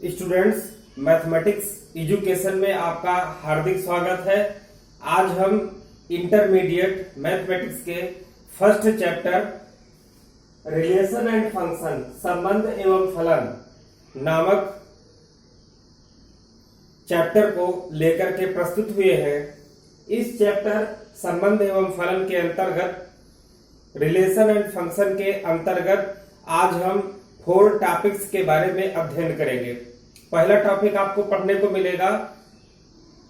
Students, mathematics education में आपका हार्दिक स्वागत है। आज हम इंटरमीडिएट मैथमेटिक्स के first chapter relation and function, संबंध एवं फलन नामक चैप्टर को लेकर के प्रस्तुत हुए हैं। इस चैप्टर संबंध एवं फलन के अंतर्गत, रिलेशन एंड फंक्शन के अंतर्गत आज हम 4 टॉपिक्स के बारे में अध्ययन करेंगे। पहला टॉपिक आपको पढ़ने को मिलेगा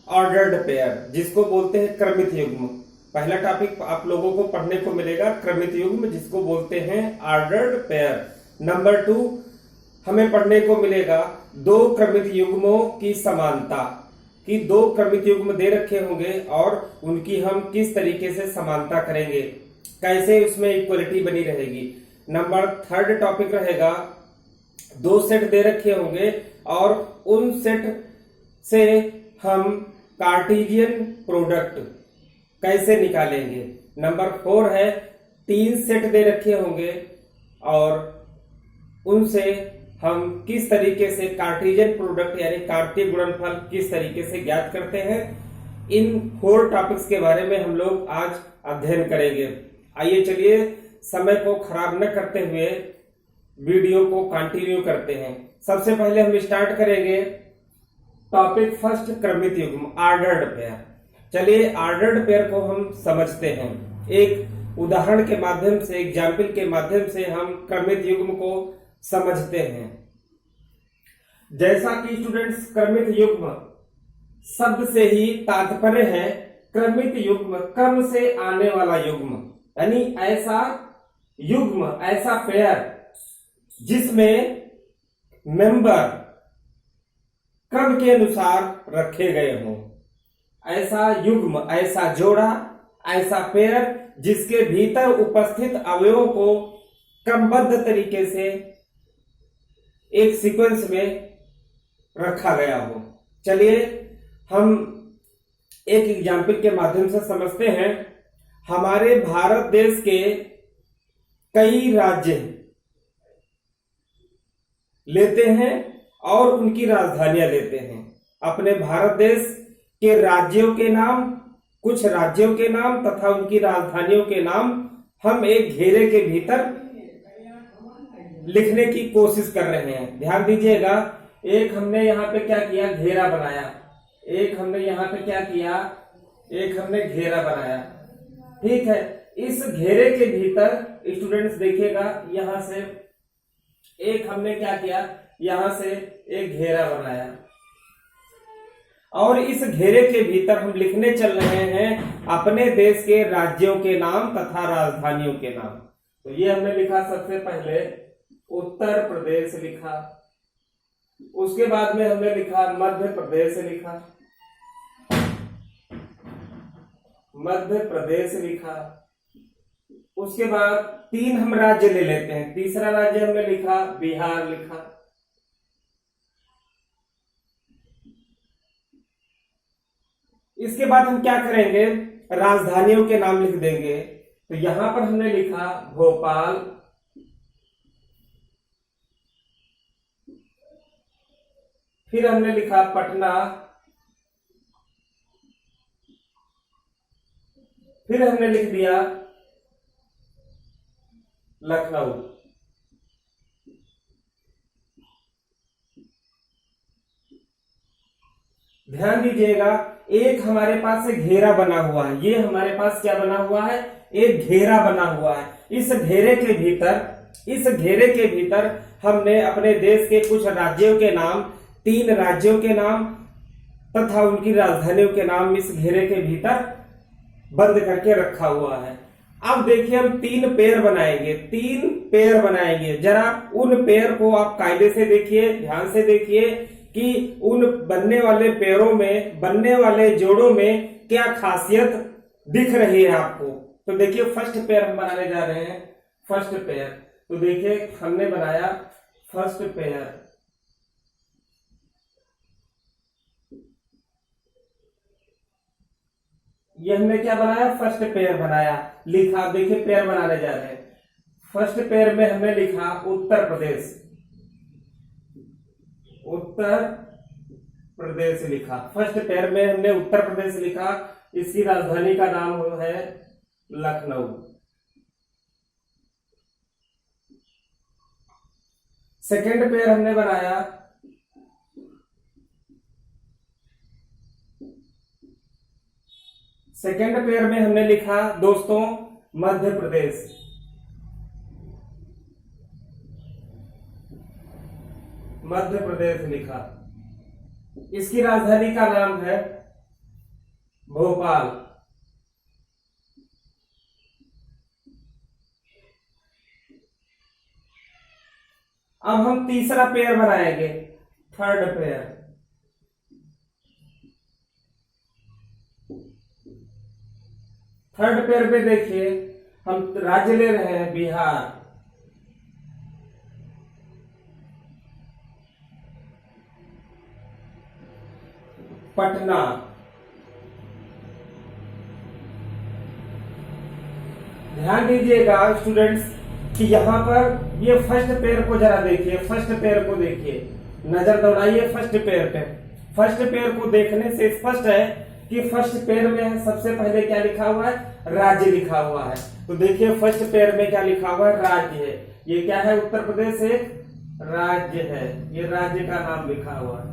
ऑर्डर्ड पेयर, जिसको बोलते हैं क्रमित युग्म। पहला टॉपिक आप लोगों को पढ़ने को मिलेगा क्रमित युग्म, जिसको बोलते हैं ऑर्डर्ड पेयर। नंबर 2 हमें पढ़ने को मिलेगा 2 क्रमित युग्मों की समानता, कि 2 क्रमित युग्म दे रखे होंगे और उनकी हम किस तरीके से समानता करेंगे, कैसे उसमें इक्वलिटी बनी रहेगी। नंबर 3 टॉपिक रहेगा 2 सेट दे रखे होंगे और उन सेट से हम कार्टेशियन प्रोडक्ट कैसे निकालेंगे। नंबर 4 है 3 सेट दे रखे होंगे और उनसे हम किस तरीके से कार्टेशियन प्रोडक्ट यानी कार्तीय गुणनफल किस तरीके से ज्ञात करते हैं। इन 4 टॉपिक्स के बारे में हम लोग आज अध्ययन करेंगे। आइए चलिए समय को खराब न करते हुए वीडियो को कंटिन्यू करते हैं। सबसे पहले हम स्टार्ट करेंगे टॉपिक फर्स्ट, क्रमित युग्म ऑर्डर्ड पेयर। चलिए ऑर्डर्ड पेयर को हम समझते हैं। एक उदाहरण के माध्यम से, एग्जाम्पल के माध्यम से हम क्रमित युग्म को समझते हैं। जैसा कि स्टूडेंट्स, क्रमित युग्म शब्द से ही तात्पर्य है क्रमित युग्म, क्रम से आने वाला युग्म, यानी ऐसा युग्म, ऐसा पेयर जिसमें मेंबर क्रम के अनुसार रखे गए हों। ऐसा युग्म, ऐसा जोड़ा, ऐसा पेयर जिसके भीतर उपस्थित अवयवों को क्रमबद्ध तरीके से एक सीक्वेंस में रखा गया हो। चलिए हम एक एग्जाम्पल के माध्यम से समझते हैं। हमारे भारत देश के कई राज्य लेते हैं और उनकी राजधानियां लेते हैं। अपने भारत देश के राज्यों के नाम, कुछ राज्यों के नाम तथा उनकी राजधानियों के नाम हम एक घेरे के भीतर लिखने की कोशिश कर रहे हैं। ध्यान दीजिएगा, एक हमने यहाँ पे क्या किया, घेरा बनाया। एक हमने यहाँ पे क्या किया, एक हमने घेरा बनाया। ठीक है, इस घेरे के भीतर स्टूडेंट्स देखिएगा, यहां से एक हमने क्या किया, यहां से एक घेरा बनाया और इस घेरे के भीतर हम लिखने चल रहे हैं अपने देश के राज्यों के नाम तथा राजधानियों के नाम। तो ये हमने लिखा, सबसे पहले उत्तर प्रदेश लिखा, उसके बाद में हमने लिखा मध्य प्रदेश लिखा, मध्य प्रदेश लिखा। उसके बाद 3 हम राज्य ले लेते हैं। तीसरा राज्य हमने लिखा बिहार लिखा। इसके बाद हम क्या करेंगे, राजधानियों के नाम लिख देंगे। तो यहां पर हमने लिखा भोपाल, फिर हमने लिखा पटना, फिर हमने लिख दिया लखनऊ। ध्यान दीजिएगा, एक हमारे पास से घेरा बना हुआ है। ये हमारे पास क्या बना हुआ है, एक घेरा बना हुआ है। इस घेरे के भीतर हमने अपने देश के कुछ राज्यों के नाम, 3 राज्यों के नाम तथा उनकी राजधानियों के नाम इस घेरे के भीतर बंद करके रखा हुआ है। अब देखिए हम 3 पेयर बनाएंगे, 3 पेयर बनाएंगे। जरा उन पेयर को आप कायदे से देखिए, ध्यान से देखिए कि उन बनने वाले पेयरों में, बनने वाले जोड़ों में क्या खासियत दिख रही है आपको। तो देखिए फर्स्ट पेयर हम बनाने जा रहे हैं, फर्स्ट पेयर। तो देखिए हमने बनाया फर्स्ट पेयर। ये हमने क्या बनाया, फर्स्ट पेयर बनाया, लिखा। देखिए पेयर बनाने जा रहे हैं। फर्स्ट पेयर में हमने लिखा उत्तर प्रदेश, उत्तर प्रदेश लिखा। फर्स्ट पेयर में हमने उत्तर प्रदेश लिखा। इसकी राजधानी का नाम है लखनऊ। सेकंड पेयर हमने बनाया सेकंड पेयर में हमने लिखा दोस्तों मध्य प्रदेश। मध्य प्रदेश लिखा। इसकी राजधानी का नाम है भोपाल। अब हम तीसरा पेयर बनाएंगे, थर्ड पेयर। थर्ड पेयर पे देखिए हम राज्य ले रहे हैं बिहार। पटना। ध्यान दीजिएगा स्टूडेंट्स कि यहां पर ये फर्स्ट पेयर को जरा देखिए, फर्स्ट पेयर को देखिए, नजर दौड़ाइए फर्स्ट पेयर पे। फर्स्ट पेयर को देखने से स्पष्ट है कि फर्स्ट पेयर में सबसे पहले क्या लिखा हुआ है, राज्य लिखा हुआ है। तो देखिए फर्स्ट पेयर में क्या लिखा हुआ है, राज्य है। ये क्या है, उत्तर प्रदेश एक राज्य है, ये राज्य का नाम लिखा हुआ है।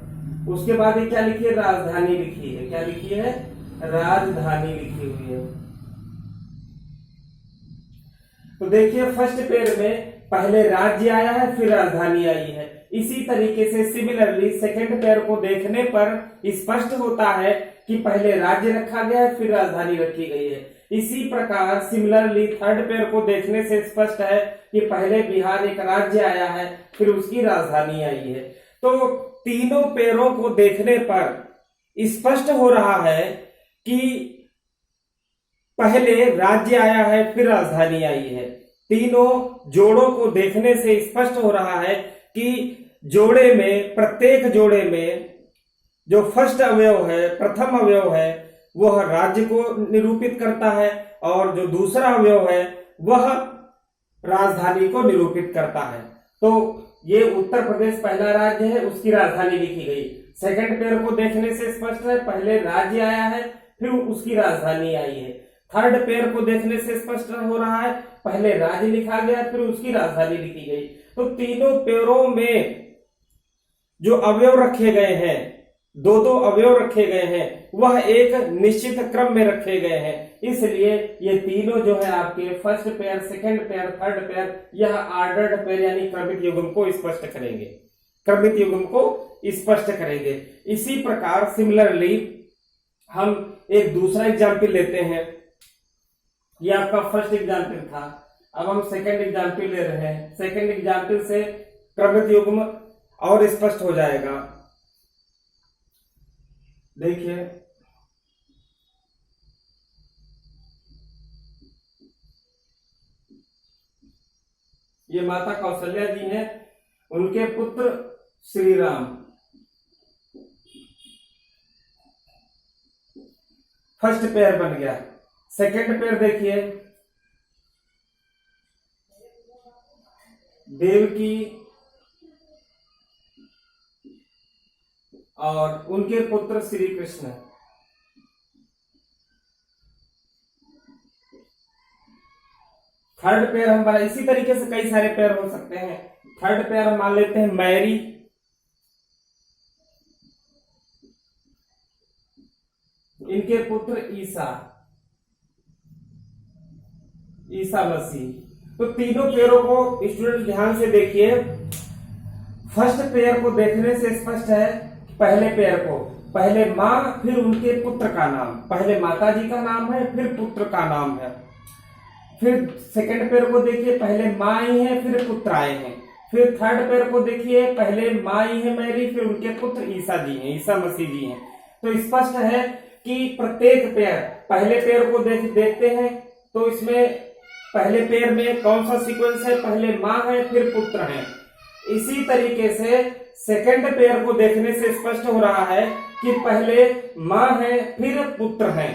उसके बाद ये क्या लिखी है, राजधानी लिखी है। क्या लिखी है, राजधानी लिखी हुई है। तो देखिए फर्स्ट पेयर में पहले राज्य आया है फिर राजधानी आई है। इसी तरीके से सिमिलरली सेकंड पेयर को देखने पर स्पष्ट होता है कि पहले राज्य रखा गया है फिर राजधानी रखी गई है। इसी प्रकार सिमिलरली थर्ड पेयर को देखने से स्पष्ट है कि पहले बिहार एक राज्य आया है फिर उसकी राजधानी आई है। तो तीनों पेयरों को देखने पर स्पष्ट हो रहा है कि पहले राज्य आया है फिर राजधानी आई है। तीनों जोड़ों को देखने से स्पष्ट हो रहा है कि जोड़े में, प्रत्येक जोड़े में जो फर्स्ट अवयव है, प्रथम अवयव है, वह राज्य को निरूपित करता है और जो दूसरा अवयव है वह राजधानी को निरूपित करता है। तो ये उत्तर प्रदेश पहला राज्य है, उसकी राजधानी लिखी गई। सेकंड पेयर को देखने से स्पष्ट है पहले राज्य आया है फिर उसकी राजधानी आई है। थर्ड पेयर को देखने से स्पष्ट हो रहा है पहले राज्य लिखा गया फिर उसकी राजधानी लिखी गई। तो तीनों पेयरों में जो अवयव रखे गए हैं, दो दो अवयव रखे गए हैं, वह एक निश्चित क्रम में रखे गए हैं। इसलिए ये तीनों जो है आपके first pair, second pair, third pair, यह ऑर्डर्ड पेयर यानी क्रमित युग्म को स्पष्ट करेंगे, क्रमित युग्म को स्पष्ट करेंगे। इसी प्रकार सिमिलरली हम एक दूसरा एग्जाम्पल लेते हैं। ये आपका फर्स्ट एग्जाम्पल था, अब हम सेकंड एग्जाम्पल ले रहे हैं। सेकंड एग्जाम्पल से क्रमित युग्म और स्पष्ट हो जाएगा। देखिए ये माता कौशल्या जी हैं, उनके पुत्र श्री राम। फर्स्ट पेयर बन गया। सेकंड पेयर देखिए देवकी और उनके पुत्र श्री कृष्ण। थर्ड पेयर हम इसी तरीके से कई सारे पेयर हो सकते हैं। थर्ड पेयर हम मान लेते हैं मैरी, इनके पुत्र ईसा, ईसा मसीह। तो तीनों पेयरों को स्टूडेंट ध्यान से देखिए। फर्स्ट पेयर को देखने से स्पष्ट है पहले पेयर को पहले माँ फिर उनके पुत्र का नाम, पहले माता जी का नाम है फिर पुत्र का नाम है। फिर सेकंड पेयर को देखिए पहले माँ आई है फिर पुत्र आए हैं। फिर थर्ड पेयर को देखिए पहले माँ आई है मैरी फिर उनके पुत्र ईसा जी हैं, ईसा मसीह जी हैं। तो स्पष्ट है कि प्रत्येक पेयर, पहले पेयर को देखते हैं तो इसमें पहले पेयर में कौन सा सीक्वेंस है, पहले माँ है फिर पुत्र है। इसी तरीके से सेकंड पेयर को देखने से स्पष्ट हो रहा है कि पहले माँ है फिर पुत्र है।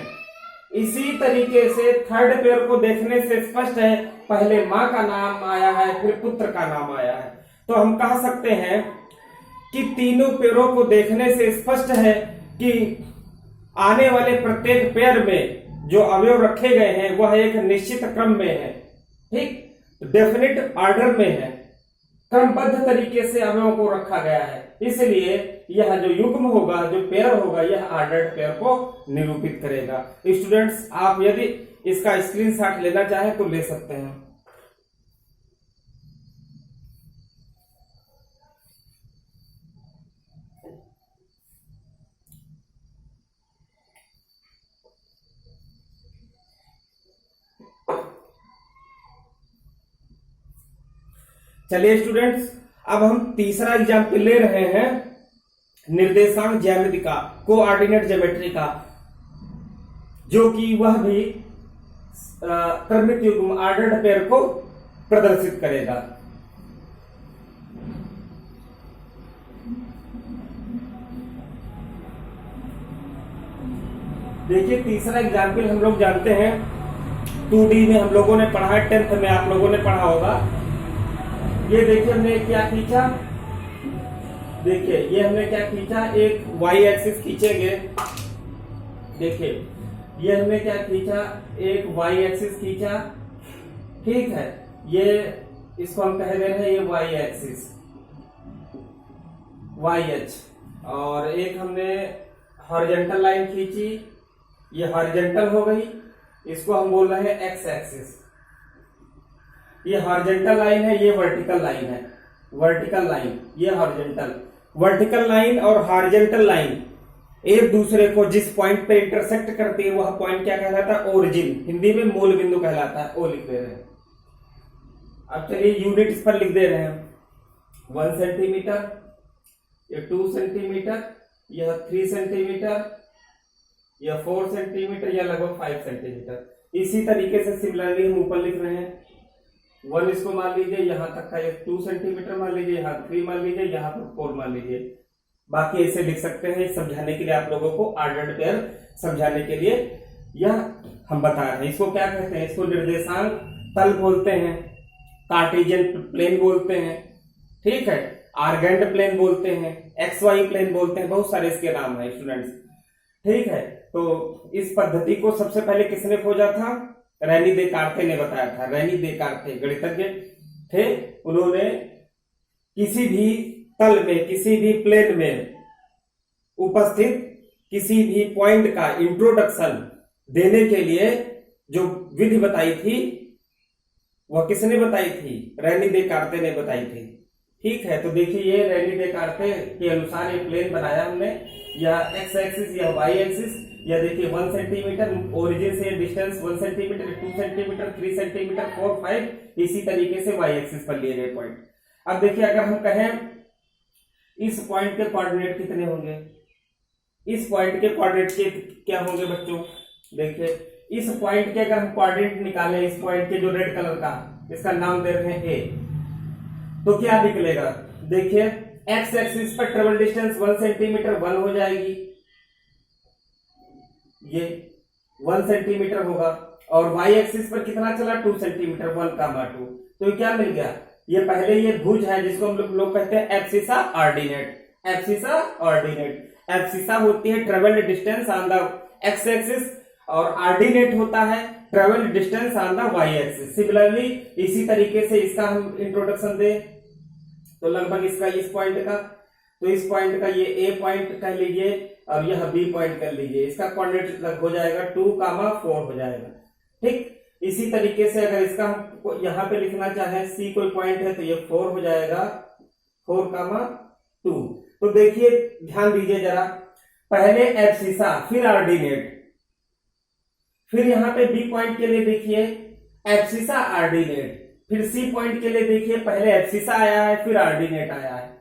इसी तरीके से थर्ड पेयर को देखने से स्पष्ट है पहले माँ का नाम आया है फिर पुत्र का नाम आया है। तो हम कह सकते हैं कि तीनों पेयरों को देखने से स्पष्ट है कि आने वाले प्रत्येक पेयर में जो अवयव रखे गए हैं वह एक निश्चित क्रम में है, ठीक, डेफिनेट ऑर्डर में है, क्रमबद्ध तरीके से अवयवों को रखा गया है। इसलिए यह जो युग्म होगा, जो पेयर होगा, यह ऑर्डर्ड पेयर को निरूपित करेगा। स्टूडेंट्स, आप यदि इसका स्क्रीनशॉट लेना चाहें तो ले सकते हैं। चलिए स्टूडेंट्स, अब हम तीसरा एग्जाम्पल ले रहे हैं निर्देशांक ज्यामिति का, कोऑर्डिनेट ज्योमेट्री का, जो कि वह भी क्रमिक युग्म ऑर्डर्ड पेयर को प्रदर्शित करेगा। देखिए, तीसरा एग्जाम्पल हम लोग जानते हैं 2D में हम लोगों ने पढ़ा है, 10th में आप लोगों ने पढ़ा होगा। ये देखिए हमने क्या खींचा, देखिए ये हमने क्या खींचा, एक वाई एक्सिस खींचेंगे। देखिए ये हमने क्या खींचा, एक वाई एक्सिस खींचा, ठीक है, ये इसको हम कह रहे हैं ये वाई एक्सिस, वाई एच, और एक हमने हॉरिजॉन्टल लाइन खींची, ये हॉरिजॉन्टल हो गई, इसको हम बोल रहे हैं एक्स एक्सिस। ये हॉरिजॉन्टल लाइन है, ये वर्टिकल लाइन है, वर्टिकल लाइन, ये हॉरिजॉन्टल। वर्टिकल लाइन और हॉरिजॉन्टल लाइन एक दूसरे को जिस पॉइंट पे इंटरसेक्ट करती है वह पॉइंट क्या कहलाता है, ओरिजिन, हिंदी में मूल बिंदु कहलाता है, वो लिख दे रहे हैं। अब चलिए यूनिट इस पर लिख दे रहे हैं, 1 सेंटीमीटर, ये 2 सेंटीमीटर, यह 3 सेंटीमीटर, यह 4 सेंटीमीटर, या लगभग 5 सेंटीमीटर। इसी तरीके से सिमिलरली हम ऊपर लिख रहे हैं 1, इसको मान लीजिए, यहाँ तक का ये 2 सेंटीमीटर मान लीजिए, यहाँ 3 मान लीजिए, यहाँ पर 4 मान लीजिए। बाकी ऐसे लिख सकते हैं, समझाने के लिए आप लोगों को ऑर्डर्ड पेयर समझाने के लिए यह हम बता रहे हैं। इसको क्या कहते हैं, इसको निर्देशांक तल बोलते हैं, कार्टेशियन प्लेन बोलते हैं, ठीक है, आर्गेंट प्लेन बोलते हैं, एक्स वाई प्लेन बोलते हैं, बहुत सारे इसके नाम है स्टूडेंट्स, ठीक है। तो इस पद्धति को सबसे पहले किसने खोजा था, रेनी देकार्ते ने बताया था। रेनी देकार्ते गणितज्ञ थे, उन्होंने किसी भी तल में, किसी भी प्लेन में उपस्थित किसी भी पॉइंट का इंट्रोडक्शन देने के लिए जो विधि बताई थी वह किसने बताई थी, रेनी देकार्ते ने बताई थी, ठीक है। तो देखिए ये रेनी देकार्ते के अनुसार ये प्लेन बनाया हमने, यह एक्स एक्सिस, यह वाई एक्सिस, यह देखिए 1 सेंटीमीटर, ओरिजिन से डिस्टेंस 1 सेंटीमीटर, 2 सेंटीमीटर, 3 सेंटीमीटर, 4, 5, इसी तरीके से वाई एक्सिस पर लिए गए पॉइंट। अब देखिए अगर हम कहें इस पॉइंट के कोऑर्डिनेट कितने होंगे, इस पॉइंट के कोऑर्डिनेट के क्या होंगे बच्चों, देखिए इस पॉइंट के अगर हम कोऑर्डिनेट निकालें, इस पॉइंट के जो रेड कलर का, इसका नाम दे रहे हैं ए, तो क्या निकलेगा, देखिए एक्स एक्सिस पर ट्रेवल डिस्टेंस 1 सेंटीमीटर 1 हो जाएगी, ये 1 सेंटीमीटर होगा, और वाई एक्सिस पर कितना चला 2 सेंटीमीटर 1, 2, तो क्या मिल गया, ये पहले ये भुज है जिसको हम लोग कहते हैं abscissa ordinate, abscissa ordinate. Abscissa होती है travelled distance on the x axis, और ऑर्डिनेट होता है travelled distance on the y axis. Similarly इसी तरीके से इसका हम इंट्रोडक्शन दें तो लगभग इसका इस पॉइंट का, तो इस पॉइंट का ये ए पॉइंट कह लीजिए और यह बी पॉइंट कर लीजिए, इसका कोऑर्डिनेट हो जाएगा 2, 4 हो जाएगा, ठीक। इसी तरीके से अगर इसका हम यहाँ पे लिखना चाहे सी कोई पॉइंट है तो ये 4 हो जाएगा, 4, 2। तो देखिए ध्यान दीजिए जरा, पहले एब्सिसा फिर ऑर्डिनेट, फिर यहाँ पे बी पॉइंट के लिए देखिए एब्सिसा ऑर्डिनेट, फिर सी पॉइंट के लिए देखिए पहले एब्सिसा आया है फिर ऑर्डिनेट आया है।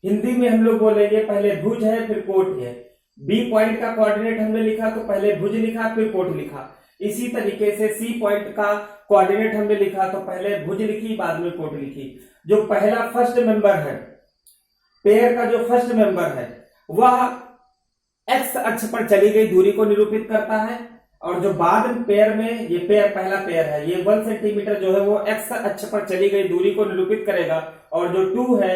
हिंदी में हम लोग बोलेंगे पहले भुज है फिर कोट है। बी पॉइंट का कोऑर्डिनेट हमने लिखा तो पहले भुज लिखा फिर कोट लिखा। इसी तरीके से सी पॉइंट का कोऑर्डिनेट हमने लिखा तो पहले भुज लिखी बाद में कोट लिखी। जो पहला फर्स्ट मेंबर है, पेयर का जो फर्स्ट मेंबर है वह एक्स अक्ष पर चली गई दूरी को निरूपित करता है, और जो बाद में पेयर में, ये पेयर पहला पेयर है, ये 1 सेंटीमीटर जो है वो एक्स अक्ष पर चली गई दूरी को निरूपित करेगा, और जो 2 है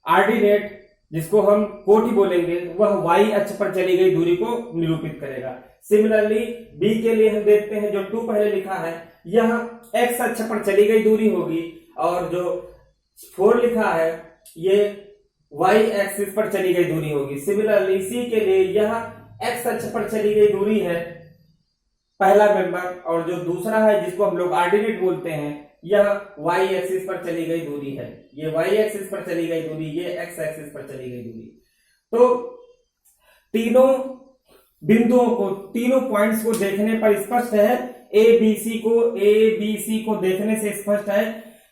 ऑर्डिनेट जिसको हम कोटि बोलेंगे, वह y अक्ष पर चली गई दूरी को निरूपित करेगा। सिमिलरली b के लिए हम देखते हैं, जो 2 पहले लिखा है यह x अक्ष पर चली गई दूरी होगी, और जो 4 लिखा है ये y एक्सिस पर चली गई दूरी होगी। सिमिलरली c के लिए यह x अक्ष पर चली गई दूरी है पहला मेंबर, और जो दूसरा है जिसको हम लोग ऑर्डिनेट बोलते हैं यह y एक्सिस पर चली गई दूरी है। ये y एक्सिस पर चली गई दूरी, ये x एक्सिस पर चली गई दूरी। तो तीनों बिंदुओं को, तीनों पॉइंट्स को देखने पर स्पष्ट है, ए बी सी को देखने से स्पष्ट है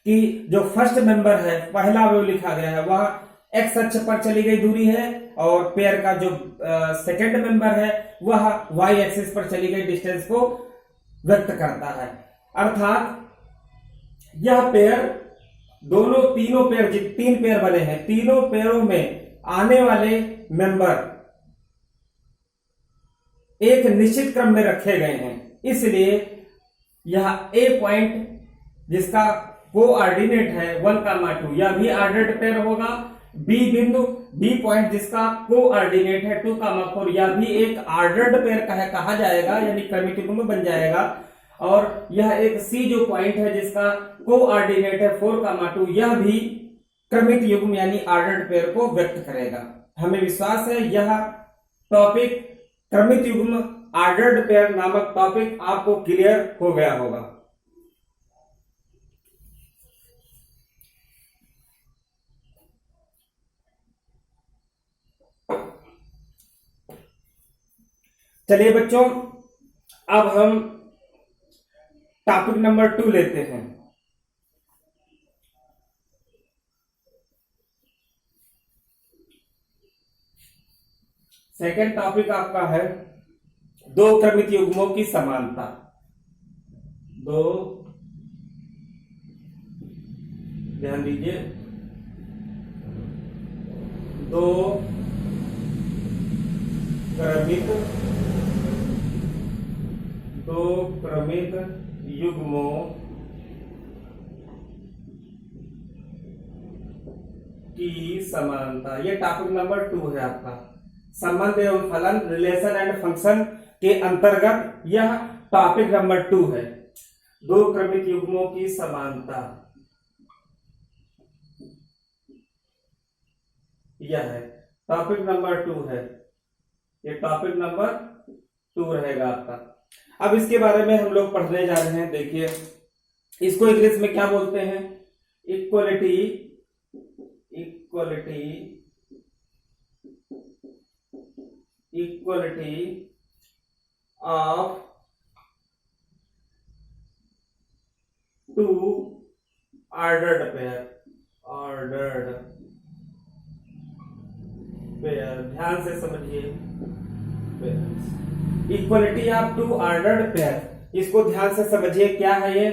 कि जो फर्स्ट मेंबर है, पहला वो लिखा गया है, वह x अक्ष पर चली गई दूरी है, और पेयर का जो सेकंड मेंबर है वह y एक्सिस पर चली गई डिस्टेंस को व्यक्त करता है। अर्थात यह पेयर, दोनों तीनों पेयर, 3 पेयर बने हैं, तीनों पेयरों में आने वाले मेंबर एक निश्चित क्रम में रखे गए हैं। इसलिए यह ए पॉइंट जिसका कोऑर्डिनेट है 1,2, यह भी ऑर्डर्ड पेयर होगा। बी बिंदु, बी पॉइंट जिसका कोऑर्डिनेट है 2,4, यह भी एक ऑर्डर्ड पेयर कहा जाएगा, यानी क्रमिक युग्म बन जाएगा। और यह एक सी जो पॉइंट है जिसका कोऑर्डिनेट है 4,2, यह भी क्रमिक युग्म यानी ऑर्डर्ड पेयर को व्यक्त करेगा। हमें विश्वास है यह टॉपिक क्रमिक युग्म ऑर्डर्ड पेयर नामक टॉपिक आपको क्लियर हो गया होगा। चलिए बच्चों, अब हम टॉपिक नंबर 2 लेते हैं। सेकंड टॉपिक आपका है दो क्रमिक युग्मों की समानता। दो, ध्यान दीजिए, दो क्रमिक युग्मों की समानता, ये टॉपिक नंबर 2 है आपका। संबंध एवं फलन, रिलेशन एंड फंक्शन के अंतर्गत यह टॉपिक नंबर 2 है। दो क्रमिक युग्मों की समानता, यह है टॉपिक नंबर 2 है, ये टॉपिक नंबर 2 रहेगा आपका। अब इसके बारे में हम लोग पढ़ने जा रहे हैं। देखिए, इसको इंग्लिश में क्या बोलते हैं? Equality of two ordered pair. ध्यान से समझिए, equality of two ordered pair, इसको ध्यान से समझिए। क्या है ये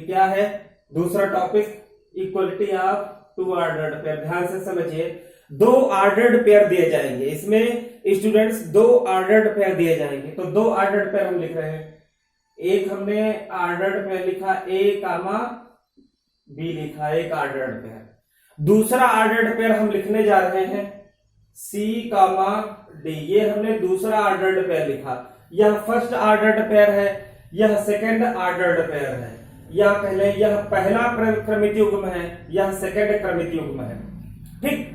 क्या है? दूसरा topic, equality of two ordered pair. ध्यान से समझिए, 2 ऑर्डर्ड पेयर दिए जाएंगे, इसमें स्टूडेंट्स 2 ऑर्डर्ड पेयर दिए जाएंगे। तो 2 ऑर्डर्ड पेयर हम लिख रहे हैं। एक हमने ऑर्डर्ड पेयर लिखा, ए कामा बी लिखा, एक ऑर्डर्ड पेयर। दूसरा ऑर्डर्ड पेयर हम लिखने जा रहे हैं, सी कामा डी, ये हमने दूसरा ऑर्डर्ड पेयर लिखा। यह फर्स्ट ऑर्डर्ड पेयर है, यह सेकंड ऑर्डर्ड पेयर है। यह पहला क्रमिक युग्म है, यह सेकंड क्रमिक युग्म है। ठीक,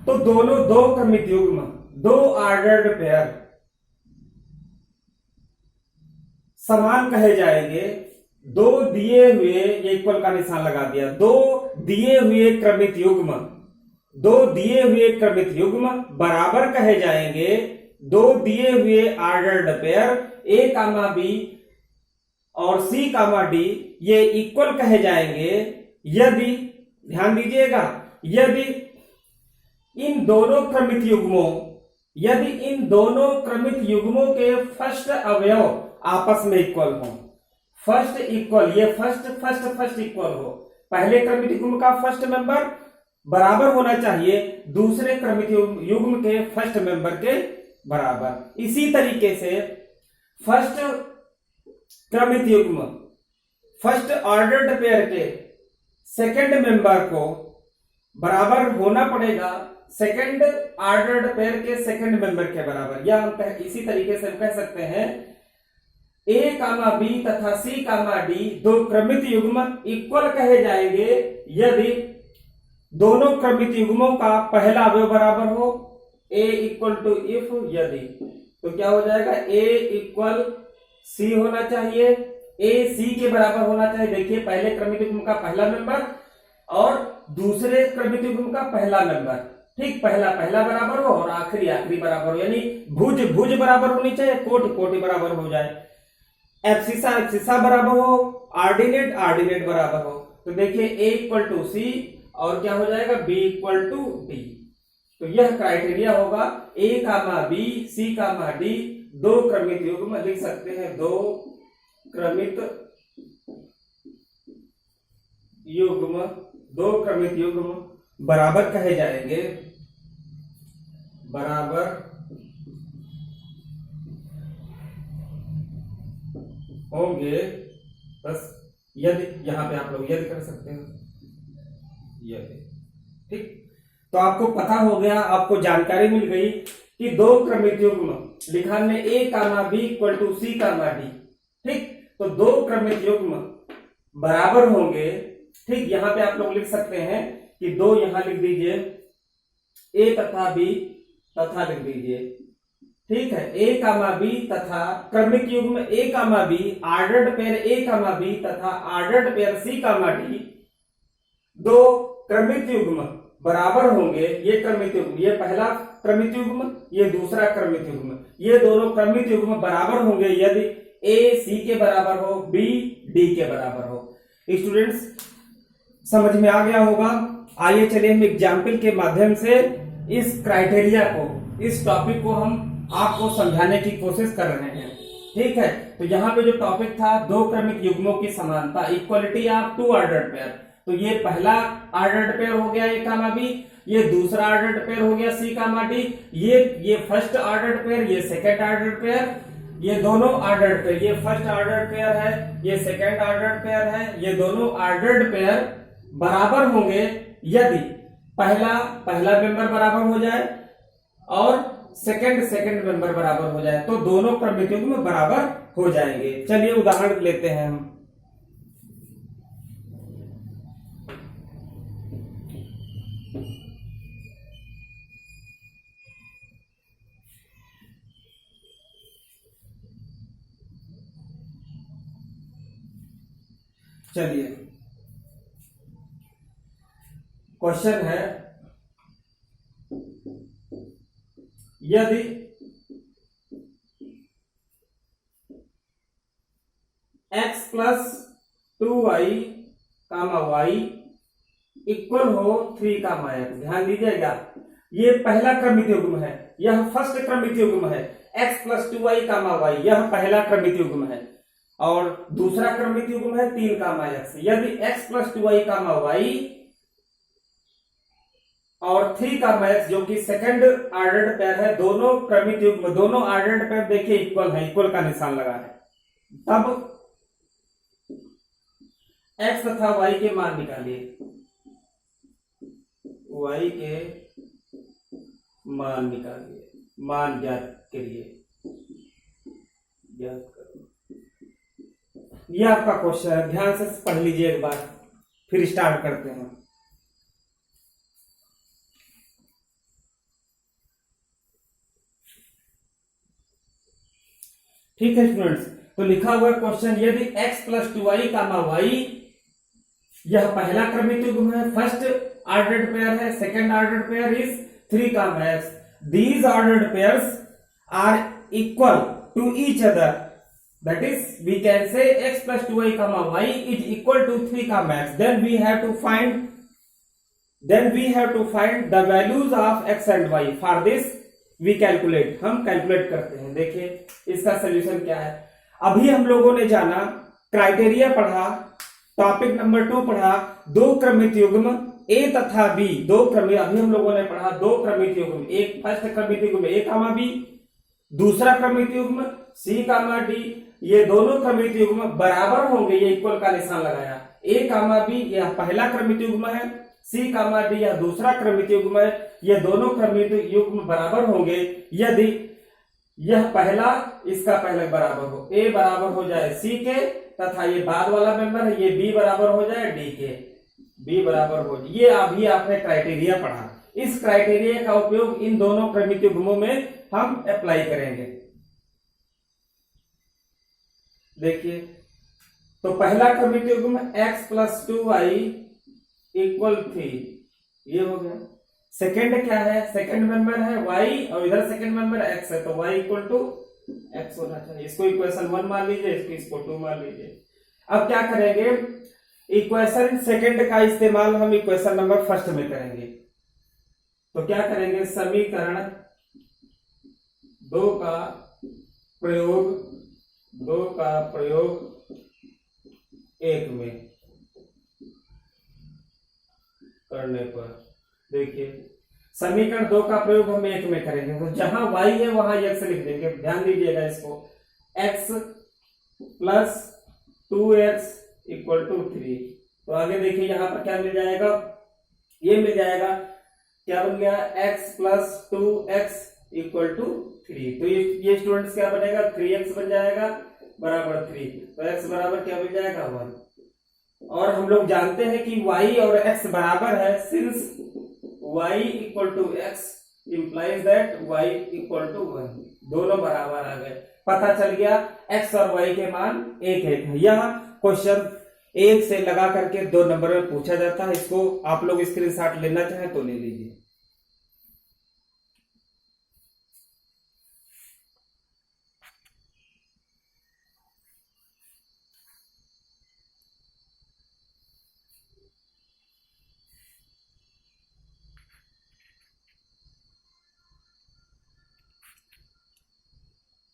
तो दोनों 2 क्रमिक युग्म, 2 ऑर्डर्ड पेयर समान कहे जाएंगे। 2 दिए हुए, ये इक्वल का निशान लगा दिया, 2 दिए हुए क्रमिक युग्म, 2 दिए हुए क्रमिक युग्म बराबर कहे जाएंगे 2 दिए हुए ordered pair a comma b और सी कामा डी, ये इक्वल कहे जाएंगे यदि, ध्यान दीजिएगा, यदि इन दोनों क्रमिक युग्मों के फर्स्ट अवयव आपस में इक्वल हो। फर्स्ट इक्वल, ये फर्स्ट इक्वल हो। पहले क्रमिक युग्म का फर्स्ट मेंबर बराबर होना चाहिए दूसरे क्रमिक युग्म के फर्स्ट मेंबर के बराबर। इसी तरीके से फर्स्ट क्रमिक युग्म, फर्स्ट ऑर्डर्ड पेयर के सेकंड मेंबर को बराबर होना पड़ेगा सेकंड ऑर्डर्ड पेयर के सेकंड मेंबर के बराबर, या हम इसी तरीके से हम कह सकते हैं ए कामा बी तथा सी कामा डी दो क्रमित युग्म इक्वल कहे जाएंगे यदि दोनों क्रमित युग्मों का पहला अवयव बराबर हो। ए इक्वल टू इफ यदि, तो क्या हो जाएगा, ए इक्वल सी होना चाहिए, ए सी के बराबर होना चाहिए। देखिए पहले क्रमित युग्म का पहला मेंबर और दूसरे क्रमित युग्म का पहला मेंबर, ठीक, पहला पहला बराबर हो और आखिरी आखिरी बराबर हो, यानी भुज भुज बराबर होनी चाहिए, कोटि कोटि बराबर हो जाए, एब्सिसा एब्सिसा बराबर हो, आर्डिनेट आर्डिनेट बराबर हो। तो देखिए ए इक्वल टू सी और क्या हो जाएगा, बी इक्वल टू डी। तो यह क्राइटेरिया होगा ए comma B C comma d दो क्रमित युग्म, लिख सकते हैं दो क्रमित युग्म, दो क्रमित युग्म बराबर कहे जाएंगे, बराबर होंगे। बस यदि, यहां पे आप लोग यदि कर सकते हो, यदि, ठीक। तो आपको पता हो गया, आपको जानकारी मिल गई कि दो क्रमित युग्म लिखा हमने a comma b equal to c comma d, ठीक। तो दो क्रमित युग्म बराबर होंगे, ठीक। यहां पे आप लोग लिख सकते हैं कि दो, यहां लिख दीजिए ए तथा बी तथा लिख दीजिए, ठीक है, ए कामा बी तथा क्रमिक युग्म a comma b ordered pair a comma b तथा ordered pair c comma d दो क्रमित युग्म बराबर होंगे। ये क्रमित युग्म, ये पहला क्रमित युग्म, ये दूसरा क्रमित युग्म, ये दोनों क्रमित युग्म बराबर होंगे यदि ए सी के बराबर हो, बी डी के बराबर हो। स्टूडेंट्स समझ में आ गया होगा। आइए चलिए हम एग्जाम्पल के माध्यम से इस क्राइटेरिया को, इस टॉपिक को हम आपको समझाने की कोशिश कर रहे हैं, ठीक है। तो यहाँ पे जो टॉपिक था दो क्रमिक युग्मों की समानता, equality of two ordered pair, तो ये पहला ऑर्डर्ड पेयर हो गया ए कामा बी, ये दूसरा ऑर्डर्ड पेयर हो गया सी कामा डी, ये फर्स्ट ऑर्डर्ड पेयर, ये सेकंड ऑर्डर्ड पेयर, ये दोनों ऑर्डर्ड पेयर, ये फर्स्ट ऑर्डर्ड पेयर है, ये सेकंड ऑर्डर्ड पेयर है, ये दोनों ऑर्डर्ड पेयर बराबर होंगे यदि पहला मेंबर बराबर हो जाए और सेकंड मेंबर बराबर हो जाए, तो दोनों क्रमित युग्म बराबर हो जाएंगे। चलिए उदाहरण लेते हैं हम। चलिए क्वेश्चन है, यदि x प्लस 2y कामा y इक्वल हो 3 कामा x, ध्यान दीजिएगा ये पहला क्रमित युग्म है, यह फर्स्ट क्रमित युग्म है, x प्लस 2y कामा y यह पहला क्रमित युग्म है और दूसरा क्रमित युग्म है 3 कामा x। यदि x प्लस 2y कामा y और 3 कामा x जो कि सेकंड ऑर्डर्ड पेयर है, दोनों क्रमित युग्म, दोनों ऑर्डर्ड पेयर देखिए इक्वल है, इक्वल का निशान लगा है, तब x तथा y के मान निकालिए, y के मान निकालिए, मान ज्ञात करिए, ज्ञात करो। यह आपका क्वेश्चन है, ध्यान से पढ़ लीजिए एक बार, फिर स्टार्ट करते हैं। ठीक है स्टूडेंट्स, तो लिखा हुआ क्वेश्चन, यदि x प्लस 2y कामा y यह पहला क्रमित युग्म है, फर्स्ट ऑर्डर्ड पेयर है, second ordered pair is 3 comma x, these ordered pairs are equal to each other, that is we can say x plus 2y comma y is equal to 3 comma x, then we have to find the values of x and y, for this we calculate, हम calculate करते हैं। देखिए इसका solution क्या है। अभी हम लोगों ने जाना, क्राइटेरिया पढ़ा, टॉपिक नंबर 2 पढ़ा, दो क्रमित युग्म a तथा b, दो क्रमित, अभी हम लोगों ने पढ़ा दो क्रमित युग्म, एक फर्स्ट क्रमित युग्म a कामा b, दूसरा क्रमित युग्म c कामा d, ये दोनों क्रमित युग्म बराबर होंगे, ये इक्वल का निशान लगाया, a कामा b यह पहला क्रमित युग्म है, सी कामा डी यह दूसरा क्रमिक युग्म है। ये दोनों क्रमिक युग्म बराबर होंगे यदि यह पहला इसका पहले बराबर हो, ए बराबर हो जाए सी के, तथा ये बाद वाला मेंबर है ये बी बराबर हो जाए डी के, बी बराबर हो। ये अभी आपने क्राइटेरिया पढ़ा। इस क्राइटेरिया का उपयोग इन दोनों क्रमिक युग्मों में हम अप्लाई करेंगे। देखिए, तो पहला क्रमिक युग्म x + 2y = 3, ये हो गया। सेकंड क्या है, सेकंड मेंबर है y और इधर सेकंड मेंबर x है, तो y = x होना चाहिए। इसको इक्वेशन 1 मान लीजिए, इसको 2 मान लीजिए। अब क्या करेंगे, इक्वेशन सेकंड का इस्तेमाल हम इक्वेशन नंबर फर्स्ट में करेंगे। तो क्या करेंगे, समीकरण 2 का प्रयोग 1 में करने पर, देखिए समीकरण 2 का प्रयोग हम 1 में करेंगे, तो जहां y है वहां x लिख देंगे। ध्यान दीजिएगा इसको, x + 2x = 3। तो आगे देखिए यहां पर क्या मिल जाएगा, ये मिल जाएगा, क्या बन गया, x + 2x = 3। तो ये स्टूडेंट्स क्या बनेगा, 3x बन जाएगा बराबर 3। तो x बराबर क्या मिल जाएगा, 1। और हम लोग जानते हैं कि y और x बराबर है, since y = x implies that y = 1। दोनों बराबर आ गए, पता चल गया x और y के मान 1-1 है। यह क्वेश्चन 1 से लगा करके 2 नंबर में पूछा जाता है। इसको आप लोग स्क्रीनशॉट लेना चाहें तो ले लीजिए।